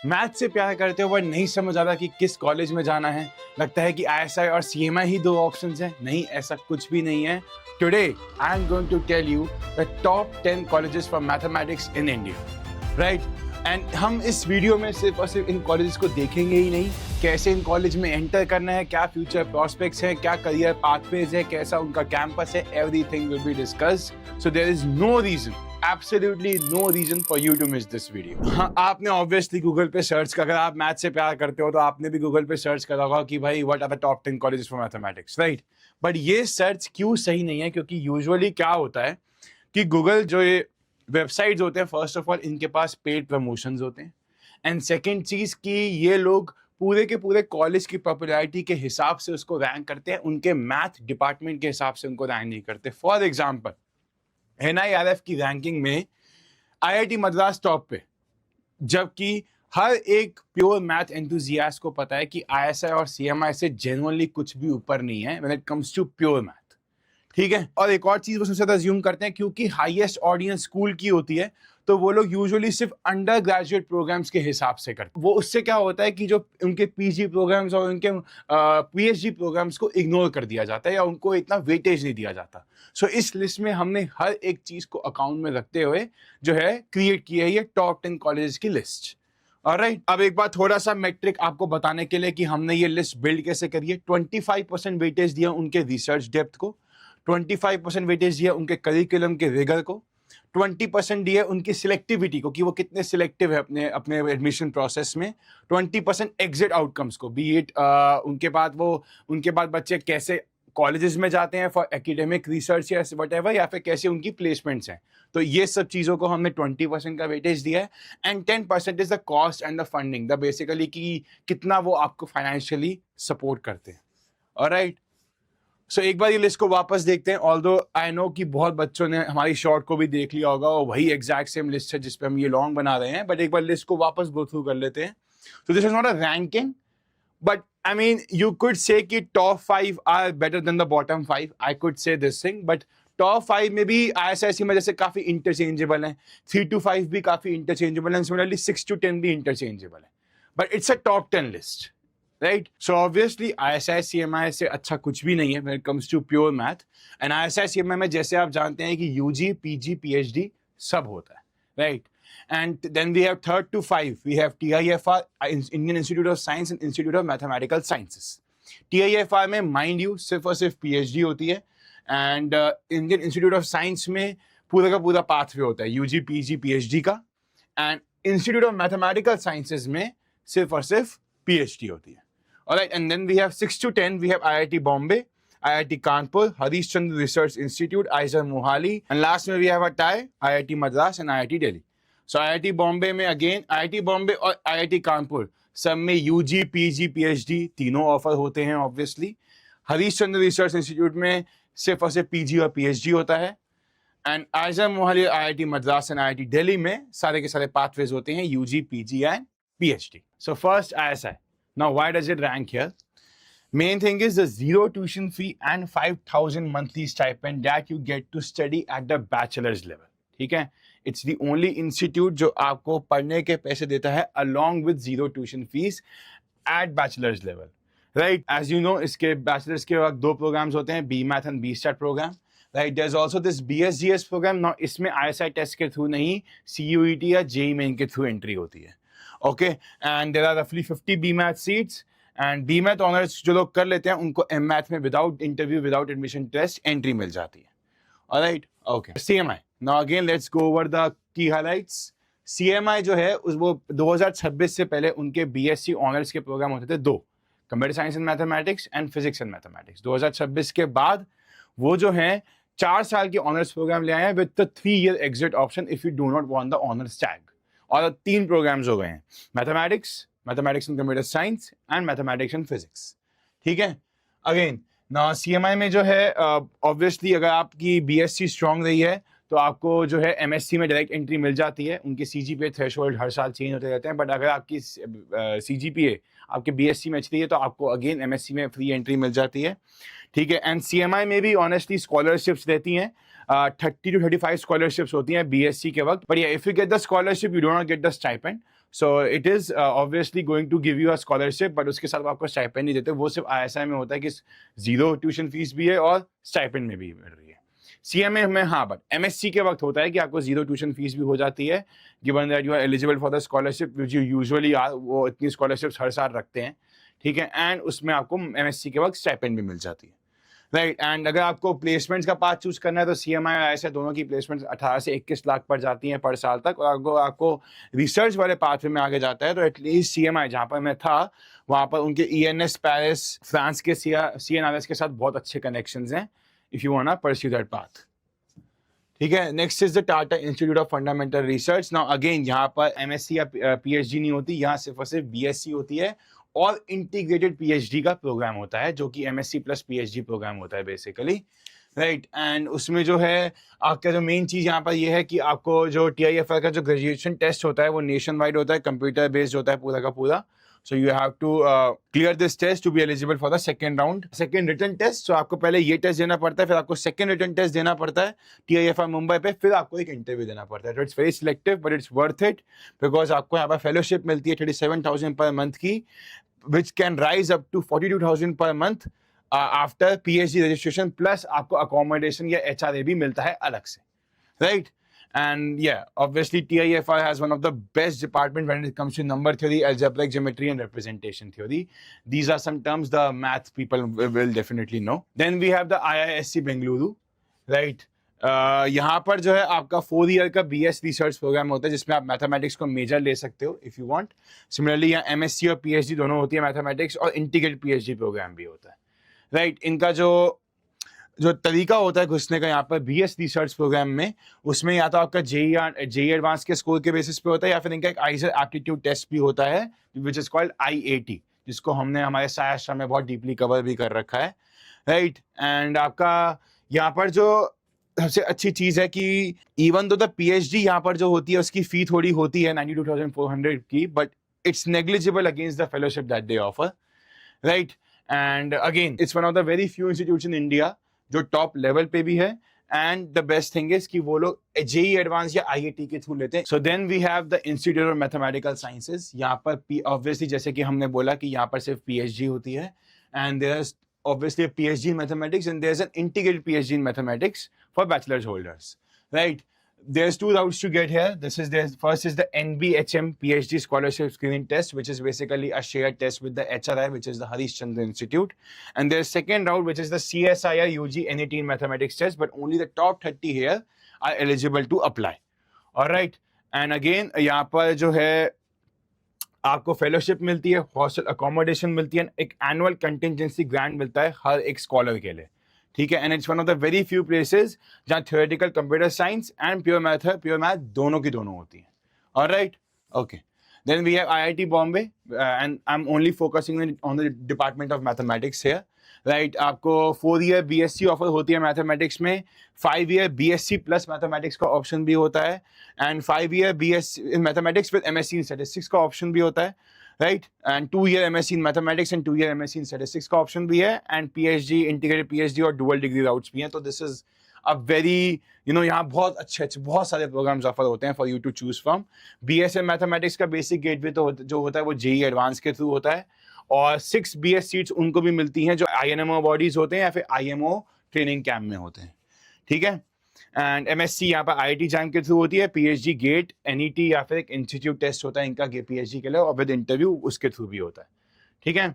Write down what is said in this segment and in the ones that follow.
Math से प्यार करते हो बट नहीं समझ आता कि किस कॉलेज में जाना है। लगता है कि आईएसआई और सीएमआई ही दो ऑप्शंस हैं। नहीं, ऐसा कुछ भी नहीं है। Today I am going to tell you the top 10 colleges for mathematics in India, right. And हम इस वीडियो में सिर्फ और सिर्फ इन कॉलेजेस को देखेंगे ही नहीं, कैसे इन कॉलेज में एंटर करना है, क्या फ्यूचर प्रोस्पेक्ट्स हैं, क्या करियर पाथवेज है, कैसा उनका कैंपस है, everything will be discussed. So there is no reason, absolutely no reason for you to miss this video। हाँ, आपने ऑब्वियसली गूगल पे सर्च कर, अगर आप मैथ से प्यार करते हो तो आपने भी गूगल पे सर्च करा होगा कि भाई what are the top 10 colleges for mathematics, right. But ये सर्च क्यों सही नहीं है, क्योंकि यूजुअली क्या होता है कि गूगल जो ये वेबसाइट्स होते हैं, फर्स्ट ऑफ ऑल इनके पास पेड प्रमोशंस होते हैं, एंड सेकेंड चीज कि ये लोग पूरे के पूरे कॉलेज की पॉपुलैरिटी के हिसाब से उसको रैंक करते हैं, उनके मैथ डिपार्टमेंट के हिसाब से उनको रैंक नहीं करते। फॉर एग्जाम्पल, NIRF की रैंकिंग में IIT मद्रास टॉप पे, जबकि हर एक प्योर मैथ एंथुजियास्ट को पता है कि ISI और CMI से जेन्युइनली कुछ भी ऊपर नहीं है when it comes to pure math, ठीक है। और एक और चीज वो सबसे ज्यादा अज्यूम करते हैं, क्योंकि हाईएस्ट ऑडियंस स्कूल की होती है, तो वो लोग यूजुअली सिर्फ अंडर ग्रेजुएट प्रोग्राम्स के हिसाब से करते हैं। वो उससे क्या होता है कि जो उनके PG प्रोग्राम्स और उनके PhD प्रोग्राम्स को इग्नोर कर दिया जाता है या उनको इतना वेटेज नहीं दिया जाता। सो इस लिस्ट में हमने हर एक चीज को अकाउंट में रखते हुए जो है क्रिएट की है ये टॉप 10 कॉलेजेस की लिस्ट। ऑलराइट, अब एक बार थोड़ा सा मैट्रिक आपको बताने के लिए कि हमने ये लिस्ट बिल्ड कैसे करी है। 25% वेटेज दिया उनके रिसर्च डेप्थ को, 25% वेटेज दिया उनके करिकुलम के रिगर को, 20% दिया उनकी सिलेक्टिविटी को कि वो कितने सिलेक्टिव है अपने अपने एडमिशन प्रोसेस में, 20% एग्जिट आउटकम्स को, बी इट उनके बाद बच्चे कैसे कॉलेजेस में जाते हैं फॉर एकेडमिक रिसर्च या व्हाटएवर, या फिर कैसे उनकी प्लेसमेंट्स हैं। तो ये सब चीज़ों को हमने 20% का वेटेज दिया है, and 10% is the cost and the funding, the basically कि कितना वो आपको फाइनेंशियली सपोर्ट करते हैं। ऑलराइट, सो एक बार ये लिस्ट को वापस देखते हैं। ऑल्दो आई नो कि बहुत बच्चों ने हमारी शॉर्ट को भी देख लिया होगा और वही एग्जैक्ट सेम लिस्ट है जिस पे हम ये लॉन्ग बना रहे हैं, बट एक बार लिस्ट को वापस गो थ्रू कर लेते हैं। So this is not a ranking, but I mean, you could say कि top 5 are better than the bottom 5. I could say this thing, but top 5 में भी ISIC में जैसे काफी इंटरचेंजेबल हैं, 3 to 5 भी काफी इंटरचेंजेबल हैं, सिमिलरली 6 to 10 भी इंटरचेंजेबल है, but it's a top 10 list, right? So obviously ISI CMI से अच्छा कुछ भी नहीं है when it comes to pure math, and ISI CMI में जैसे आप जानते हैं कि UG, PG, PhD सब होता है, right? And then we have 3rd to 5, we have TIFR, Indian Institute of Science and Institute of Mathematical Sciences. TIFR में माइंड यू सिर्फ और सिर्फ PhD होती है, and Indian Institute of Science में पूरा का पूरा पाथवे होता है UG, PG, PhD का, and Institute of Mathematical Sciences में सिर्फ और सिर्फ PhD होती है। Alright, and then we have 6 to 10, we have IIT Bombay, IIT Kanpur, Harish Chandra Research Institute, IISER Mohali, and last में we have a tie, IIT Madras and IIT Delhi. So IIT Bombay में again, IIT Bombay और IIT Kanpur सब में UG, PG, PhD तीनों offer होते हैं obviously. Harish Chandra research institute में सिर्फ और सिर्फ PG और PhD होता है, and आइजर Mohali, IIT Madras and IIT Delhi में सारे के सारे पाथवेज होते हैं UG, PG and PhD। So first ISI, now why does it rank here? Main thing is the zero tuition fee and 5,000 monthly stipend that you get to study at the bachelor's level, ठीक है। It's the only institute जो आपको पढ़ने के पैसे देता है along with zero tuition fees at bachelors level, right. As you know, इसके बैचलर्स के बाद 2 प्रोग्राम्स होते हैं, B math and B stat program, right. There is also this BSGS प्रोग्राम। नाउ इसमें ISI टेस्ट के थ्रू नहीं, CUET या JEE मेन के थ्रू एंट्री होती है, ओके। एंड देयर आर रफली 50 B math seats, and B math honours जो लोग कर लेते हैं उनको M मैथ में without interview, without admission test entry मिल जाती है। Alright, okay. CMI, now again let's go over the key highlights. CMI जो है वो 2026 से पहले उनके BSc ऑनर्स के प्रोग्राम होते थे 2, computer science and mathematics and physics and mathematics. 2026 के बाद वो जो हैं 4 साल के ऑनर्स प्रोग्राम ले आए हैं with the 3-year exit option if you do not want the honours tag, और 3 प्रोग्राम्स हो गए हैं, mathematics, mathematics and computer science and mathematics and physics, ठीक है। अगेन ना CMI में जो है ऑब्वियसली अगर आपकी BSc स्ट्रांग रही है तो आपको जो है MSc में डायरेक्ट एंट्री मिल जाती है। उनके CGPA थ्रेशोल्ड हर साल चेंज होते रहते हैं, बट अगर आपकी CGPA आपके BSc में अच्छी है तो आपको अगेन MSc में फ्री एंट्री मिल जाती है, ठीक है। एंड CMI में भी ऑनेस्टली स्कॉलरशिप्स रहती हैं, 30 to 35 स्कॉलरशिप्स होती हैं BSc के वक्त, but if you get the scholarship you do not get the stipend. So it is obviously going to give you a scholarship, but उसके साथ आपको स्टाइपेंड नहीं देते। वो सिर्फ ISI में होता है कि जीरो ट्यूशन फीस भी है और स्टाइपेंड में भी मिल रही है। CMA में हाँ, बट MSc के वक्त होता है कि आपको जीरो ट्यूशन फीस भी हो जाती है, given that you are eligible for the scholarship which you usually are. वो इतनी स्कॉलरशिप्स हर साल रखते हैं, ठीक है, एंड उसमें आपको MSc के वक्त स्टाइपेंड भी मिल जाती है, राइट। एंड अगर आपको प्लेसमेंट्स का पाथ चूज करना है तो CMI और ISI दोनों की प्लेसमेंट्स 18 से 21 लाख पड़ जाती हैं पर साल तक। और अगर आपको रिसर्च वाले पाथ में आगे जाता है तो एटलीस्ट CMI, जहाँ पर मैं था, वहाँ पर उनके ENS पेरिस फ्रांस के CNRS के साथ बहुत अच्छे कनेक्शंस हैं, if you want to pursue that path, ठीक है। Next is the Tata institute of fundamental research. Now again यहाँ पर MSc या PhD नहीं होती, यहाँ सिर्फ और सिर्फ BSc होती है और इंटीग्रेटेड PhD का प्रोग्राम होता है, जो कि MSc प्लस PhD प्रोग्राम होता है बेसिकली, राइट। एंड उसमें जो है आपका जो मेन चीज़ यहाँ पर ये है कि आपको जो TIFR का जो ग्रेजुएशन टेस्ट होता है वो नेशन वाइड होता है, कंप्यूटर बेस्ड होता है पूरा का पूरा। So you have to clear this test to be eligible for the second round, second written test. So आपको पहले ये टेस्ट देना पड़ता है, फिर आपको second written test देना पड़ता है TIFR मुंबई पे, फिर आपको एक इंटरव्यू देना पड़ता है। So it's very selective but it's worth it because आपको यहाँ पर फेलोशिप मिलती है 37,000 पर मंथ की, which can rise up to 42,000 per month after PhD registration, plus आपको accommodation या HRA भी मिलता है अलग से, right? And yeah, obviously TIFR has one of the best department when it comes to number theory, algebraic geometry and representation theory. These are some terms the math people will definitely know. Then we have the IISc Bengaluru, right? यहाँ पर जो है आपका 4 year का BS research programme होता है जिसमें आप मैथमेटिक्स को मेजर ले सकते हो इफ़ यू वांट। सिमिलरली यहाँ MSc और PhD दोनों होती है मैथमेटिक्स, और इंटीग्रेटेड PhD प्रोग्राम भी होता है, राइट। इनका जो तरीका होता है घुसने का यहाँ पर BS रिसर्च प्रोग्राम में, उसमें या तो आपका JEE एडवांस के स्कोर के बेसिस पे होता है, या फिर इनका एक आइजर एप्टीट्यूड टेस्ट भी होता है विच इज कॉल्ड IAT, जिसको हमने हमारे सायाश्रम में बहुत डीपली कवर भी कर रखा है, राइट। एंड आपका यहाँ पर जो सबसे अच्छी चीज़ है कि इवन दो द PhD यहाँ पर जो होती है उसकी फी थोड़ी होती है 92,400 की, but it's negligible against the fellowship that they offer, right. And again it's one of the very few institutes in India जो टॉप लेवल पे भी है, and the best thing is कि वो लोग JEE एडवांस या IAT के through लेते हैं। So then we have the institute of mathematical sciences. यहाँ पर ऑब्वियसली जैसे कि हमने बोला कि यहाँ पर सिर्फ PhD होती है, and there is obviously a PhD in mathematics and there's an integrated PhD in mathematics for bachelor's holders, right? There's 2 routes to get here. First is the NBHM PhD scholarship screening test, which is basically a shared test with the HRI, which is the Harish Chandra Institute. And there's second route, which is the CSIR UG NET in mathematics test, but only the top 30 here are eligible to apply. All right. And again, यहाँ पर जो है आपको fellowship मिलती है, hostel accommodation मिलती है, एक एनुअल कंटिजेंसी ग्रांट मिलता है हर एक स्कॉलर के लिए, ठीक है। And it's one of the very few places जहाँ theoretical computer science and pure math दोनों की दोनों होती हैं, alright, okay. Then we have IIT Bombay and I am only focusing on the department of mathematics here, right. आपको 4 year BSc offer होती है mathematics में, 5 ईयर BSc प्लस मैथमेटिक्स का ऑप्शन भी होता है, and 5 year BSc in mathematics with MSc in statistics का option भी होता है, right. And 2 year MSc in mathematics and 2 year MSc in statistics का ऑप्शन भी है, एंड PhD इंटीग्रेटेड PhD और डुअल डिग्री राउट्स भी हैं। तो दिस इज अ वेरी यहाँ बहुत अच्छे बहुत सारे प्रोग्राम्स ऑफर होते हैं for you to choose from. BSc mathematics का बेसिक गेटवे तो जो होता है वो JEE एडवांस के थ्रू होता है, और 6 BS सीट्स उनको भी मिलती हैं जो INMO बॉडीज होते हैं या फिर IMO ट्रेनिंग कैंप में होते हैं, ठीक है। एंड MSc यहाँ पर IIT JAM के थ्रू होती है, PhD गेट NET या फिर एक इंस्टीट्यूट टेस्ट होता है इनका PhD के लिए, और विद इंटरव्यू उसके थ्रू भी होता है, ठीक है।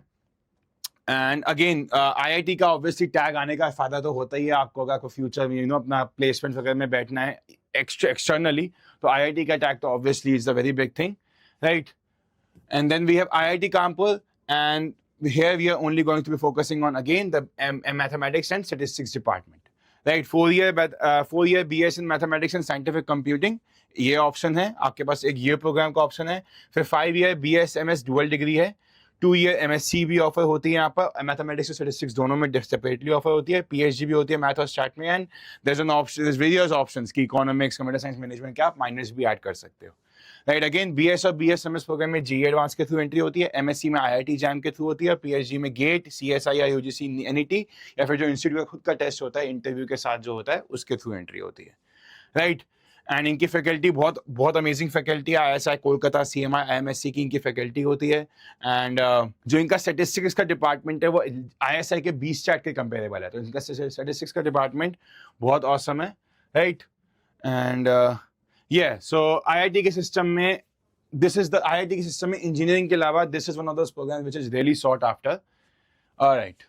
एंड अगेन IIT का ऑब्वियसली टैग आने का फायदा तो होता ही है आपको, अगर आपको फ्यूचर में अपना प्लेसमेंट वगैरह में बैठना है एक्सटर्नली, तो IIT का टैग तो obviously is a very big thing, right. And then we have IIT Kanpur, and here we are only going to be focusing on again the mathematics and statistics department, right? 4 year BS in mathematics and scientific computing, ये option है आपके पास, एक year programme का option है। फिर 5 year BS MS dual degree है, 2 year MSc भी offer होती है यहाँ पर, मैथमेटिक्स और स्टैटिस्टिक्स दोनों में सेपरेटली ऑफर होती है, PhD भी होती है मैथ और स्टैट में, and there is an option, there is various options की इकोनॉमिक्स, कंप्यूटर साइंस, मैनेजमेंट के आप माइनर्स भी ऐड कर सकते हो, राइट। अगेन BS और BSMS प्रोग्राम में JEE एडवांस के थ्रू एंट्री होती है, MSc में IIT JAM के थ्रू होती है, PhD में गेट CSIR UGC NET या फिर जो इंस्टीट्यूट का खुद का टेस्ट होता है इंटरव्यू के साथ जो होता है उसके थ्रू एंट्री होती है, राइट। एंड इनकी फैकल्टी बहुत बहुत अमेजिंग फैकल्टी है। ISI कोलकाता, CMI, IMSC की इनकी फैकल्टी होती है। एंड जो इनका स्टेटिस्टिक्स का डिपार्टमेंट है वो ISI के 20 चैट के कंपेरेबल है, तो इनका स्टेटिस्टिक्स का डिपार्टमेंट बहुत ऑसम है, राइट। एंड सो IIT के सिस्टम में IIT के सिस्टम में इंजीनियरिंग के अलावा this is one of those programs which is really sought after. Alright,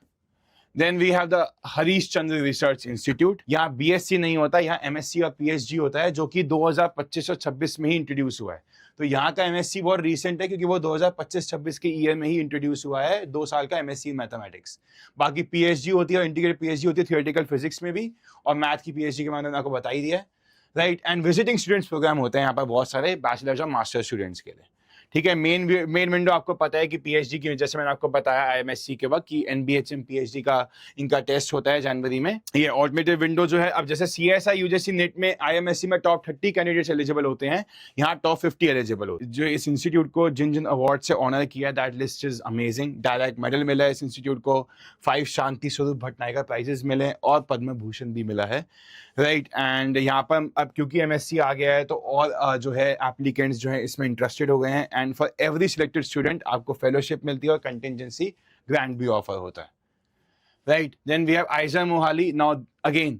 then we have the Harish Chandra research institute. यहाँ BSc नहीं होता, यहाँ MSc और PhD होता है, जो कि 2025 और 26 में ही इंट्रोड्यूस हुआ है। तो यहाँ का MSc बहुत रिसेंट है क्योंकि वो 2025-26 के ईयर में ही इंट्रोड्यूस हुआ है, 2 साल का MSc इन मैथमेटिक्स। बाकी PhD होती है और इंटीग्रेटेड PhD होती है थियोरेटिकल फिजिक्स में भी, और मैथ की PhD के मैंने आपको बता ही दिया है, right. And visiting students program होते हैं यहाँ पर बहुत सारे बैचलर्स और मास्टर स्टूडेंट्स के लिए, ठीक है। मेन विंडो आपको पता है कि PhD की, जैसे मैंने आपको बताया IMSC के वक्त कि NBHM PhD का इनका टेस्ट होता है जनवरी में। ये ऑल्टरनेटिव विंडो जो है, अब जैसे CSI UGC नेट में IMSC में टॉप 30 कैंडिडेट्स एलिजिबल होते हैं, यहाँ टॉप 50 एलिजिबल होते हैं। जो इस इंस्टीट्यूट को जिन जिन अवार्ड से ऑनर किया, that list is amazing. Direct medal मिला है इस इंस्टीट्यूट को, 5 शांति स्वरूप भटनागर प्राइजेस मिले और पद्म भूषण भी मिला है, राइट। एंड यहाँ पर अब क्योंकि MSc आ गया है तो और जो है एप्लीकेंट्स जो है इसमें इंटरेस्टेड हो गए हैं, and for every selected student आपको फेलोशिप मिलती है और कंटिजेंसी ग्रांट भी ऑफर होता है, right. Then we have IISER Mohali. Now again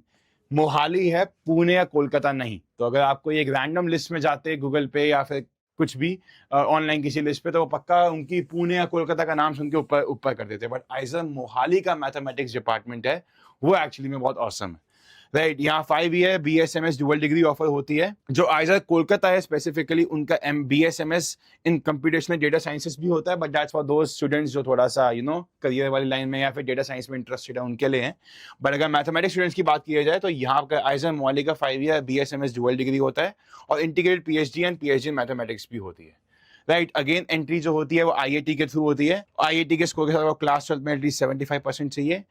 Mohali है, पुणे या कोलकाता नहीं। तो अगर आपको एक रैंडम लिस्ट में जाते हैं गूगल पे या फिर कुछ भी ऑनलाइन किसी लिस्ट पे, तो वो पक्का उनकी पुणे या कोलकाता का नाम सुन के ऊपर कर देते हैं। बट आइजर मोहाली का मैथमेटिक्स डिपार्टमेंट है वो एक्चुअली में बहुत ऑसम है, राइट। यहाँ 5 year BSMS dual degree offer होती है। जो आइजर कोलकाता है स्पेसिफिकली, उनका BSMS इन कंप्यूटेशनल डेटा साइंसेस भी होता है, but that's for those students जो थोड़ा सा करियर वाली लाइन में या फिर डेटा साइंस में इंटरेस्टेड है, उनके लिए है। बट अगर मैथमेटिक्स स्टूडेंट्स की बात की जाए तो यहाँ का आइजर मोहाली का 5 ईयर BSMS डुअल डिग्री होता है, और integrated PhD and PhD in mathematics भी होती है, राइट। अगेन एंट्री जो होती है वो IIT के थ्रू होती है। IIT के स्कोर के साथ क्लास 12 में एटलीस्ट 75% चाहिए।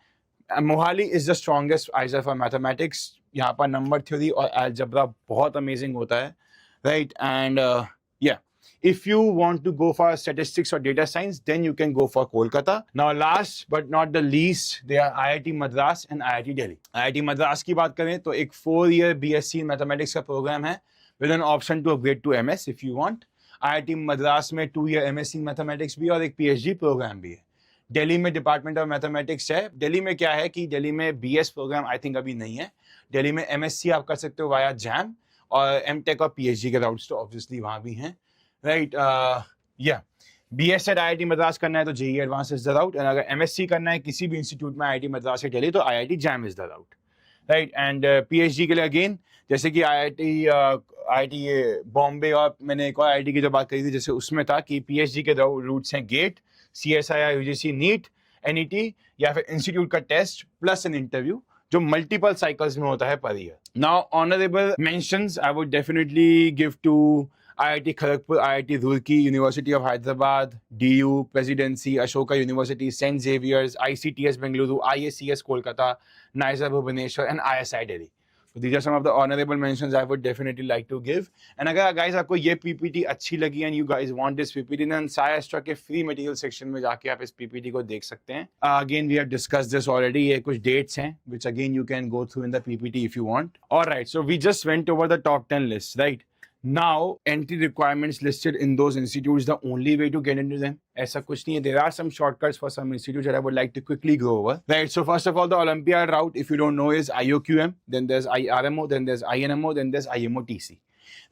Mohali is the strongest आइजर for mathematics. यहाँ पर नंबर थ्योरी और अलजेब्रा बहुत अमेजिंग होता है, right. And if you want to go for statistics or data science, then you can go for Kolkata. Now last but not the least, they are IIT Madras and IIT Delhi. IIT Madras की बात करें तो एक 4-year BSc in Mathematics का programme है with an option to upgrade to MS if you want. IIT Madras में 2-year MSc in Mathematics भी और एक PhD प्रोग्राम भी है। दिल्ली में डिपार्टमेंट ऑफ मैथमेटिक्स है। दिल्ली में क्या है कि दिल्ली में BS प्रोग्राम आई थिंक अभी नहीं है। दिल्ली में MSc आप कर सकते हो वाया जैम, और MTech और PhD के राउट्स तो ऑब्वियसली वहाँ भी हैं, right. BS at IIT Madras करना है तो JEE advance is the route, and अगर MSc करना है किसी भी इंस्टीट्यूट में IIT मद्रास या दिल्ली तो IIT jam is the route, right. And PhD के लिए अगेन जैसे कि IIT बॉम्बे, और मैंने एक और IIT की जो बात करी थी जैसे उसमें था कि PhD के रूट्स हैं गेट, CSI या UGC नीट, NET या फिर इंस्टीट्यूट का टेस्ट प्लस एन इंटरव्यू जो मल्टीपल साइकिल्स में होता है per year. Now honourable mentions I would definitely give to IIT Kharagpur, IIT Roorkee, university of Hyderabad, DU, Presidency, Ashoka university, Saint Xavier's, ICTS Bengaluru, IACS Kolkata, NISER Bhubaneswar and ISI Delhi. So these are some of the honorable mentions I would definitely like to give. And अगर guys आपको ये PPT अच्छी लगी and you guys want this PPT, then Sai Astra के free material section में जाके आप इस PPT को देख सकते हैं। Again we have discussed this already. ये कुछ dates हैं which again you can go through in the PPT if you want. Alright, so we just went over the top 10 lists, right? Now, entry requirements listed in those institutes, the only way to get into them. ऐसा कुछ नहीं है. There are some shortcuts for some institutes that I would like to quickly go over. Right, so first of all, the Olympiad route, if you don't know, is IOQM, then there's IRMO, then there's INMO, then there's IMO-TC.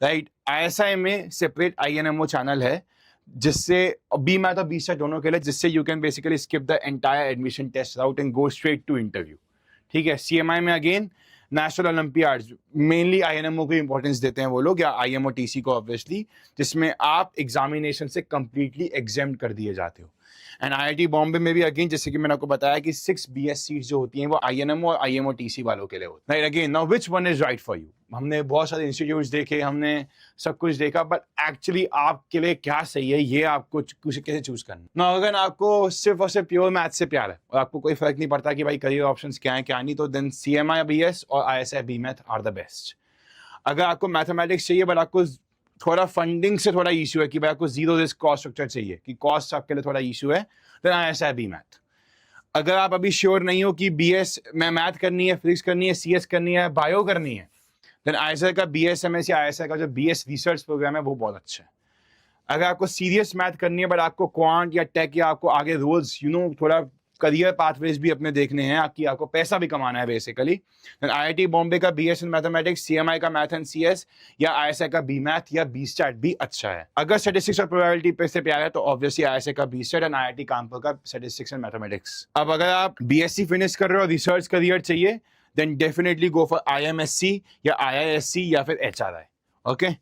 Right, ISI में separate INMO channel है, जिससे B math और B set दोनों के लिए, जिससे you can basically skip the entire admission test route and go straight to interview. ठीक है. CMI में again national Olympiads, mainly INMO को इंपॉर्टेंस देते हैं वो लोग, या IMO-TC को ऑब्वियसली, जिसमें आप एग्जामिनेशन से कंप्लीटली एग्जेम्प्ट कर दिए जाते हो. एंड IIT बॉम्बे में भी अगेन जैसे कि मैंने आपको बताया कि 6 BS सीट्स जो होती हैं वो INMO और IMO-TC वालों के लिए होती है. Right, again now which one is right for you. हमने बहुत सारे इंस्टीट्यूट्स देखे, हमने सब कुछ देखा, बट एक्चुअली आपके लिए क्या सही है ये आपको कैसे चूज करना. ना अगर आपको सिर्फ और सिर्फ प्योर मैथ से प्यार है और आपको कोई फर्क नहीं पड़ता कि भाई करियर ऑप्शंस क्या है क्या नहीं, तो देन CMI BS और ISI BMath are the best. अगर आपको मैथमेटिक्स चाहिए बट आपको थोड़ा फंडिंग से थोड़ा इशू है कि भाई आपको जीरो रिस्क कॉस्ट स्ट्रक्चर चाहिए, कि कॉस्ट आपके लिए थोड़ा इशू है, देन ISI BMath. अगर आप अभी श्योर नहीं हो कि BS में मैथ करनी है, फिजिक्स करनी है, CS करनी है, बायो करनी है, देन ISI का BSMS या ISI का जो BS रिसर्च प्रोग्राम है वो बहुत अच्छा है। अगर आपको सीरियस मैथ करनी है बट आपको क्वांट या टेक या आपको आगे रोल्स थोड़ा करियर पाथवेज भी अपने देखने हैं कि आपको पैसा भी कमाना है बेसिकली, देन IIT बॉम्बे का BS इन मैथमेटिक्स, CMI का मैथ एंड CS या ISI का BMath या BStat भी अच्छा है। अगर स्टैटिस्टिक्स और प्रोबेबिलिटी पे से प्यार है तो ऑब्वियसली ISI का BStat एंड IIT कानपुर का स्टैटिस्टिक्स एंड मैथमेटिक्स। अब अगर आप BSc फिनिश कर रहे हो, रिसर्च करियर चाहिए, then definitely go for IMSc या IISc या फिर HRI। Okay,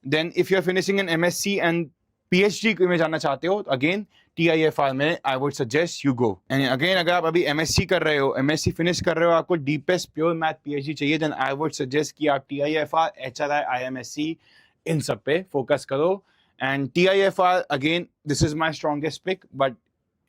then if you are finishing an MSc and PhD में जाना चाहते हो, अगेन TIFR में I would suggest you go. And again अगर आप अभी MSc कर रहे हो, MSc फिनिश कर रहे हो, आपको डीपेस्ट प्योर मैथ PhD चाहिए, देन आई वुड सजेस्ट कि आप TIFR, HRI, IMSc इन सब पे फोकस करो। And TIFR again this is my strongest pick, but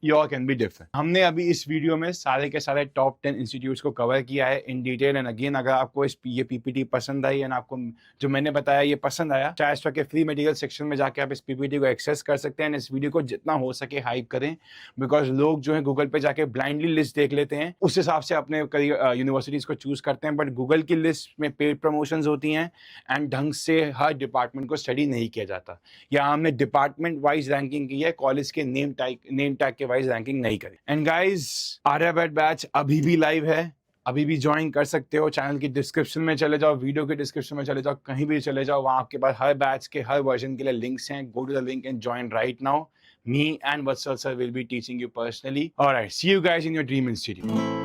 your can be different. हमने अभी इस वीडियो में सारे के सारे टॉप 10 इंस्टीट्यूट्स को कवर किया है इन डिटेल। एंड अगेन अगर आपको ये PPT पसंद आई एंड आपको जो मैंने बताया ये पसंद आया, चाहे के फ्री मटेरियल सेक्शन में जाके आप इस PPT को एक्सेस कर सकते हैं। इस वीडियो को जितना हो सके हाइप करें, बिकॉज लोग जो है गूगल पे जाके ब्लाइंडली लिस्ट देख लेते हैं, उस हिसाब से अपने यूनिवर्सिटीज को चूज करते हैं, बट गूगल की लिस्ट में पेड प्रमोशंस होती हैं एंड ढंग से हर डिपार्टमेंट को स्टडी नहीं किया जाता। या हमने डिपार्टमेंट वाइज रैंकिंग की है, कॉलेज के नेम टैग के वाइज रैंकिंग नहीं करी। एंड गाइज आर्यभट्ट बैच अभी भी लाइव है, अभी भी ज्वाइन कर सकते हो। चैनल की डिस्क्रिप्शन में चले जाओ, वीडियो के डिस्क्रिप्शन में चले जाओ, कहीं भी चले जाओ, वहां आपके पास हर बैच के हर वर्जन के लिए लिंक्स हैं। Go to the link and join right now. Me and Vatsal sir will be teaching you personally. All right, see you guys in your dream institute.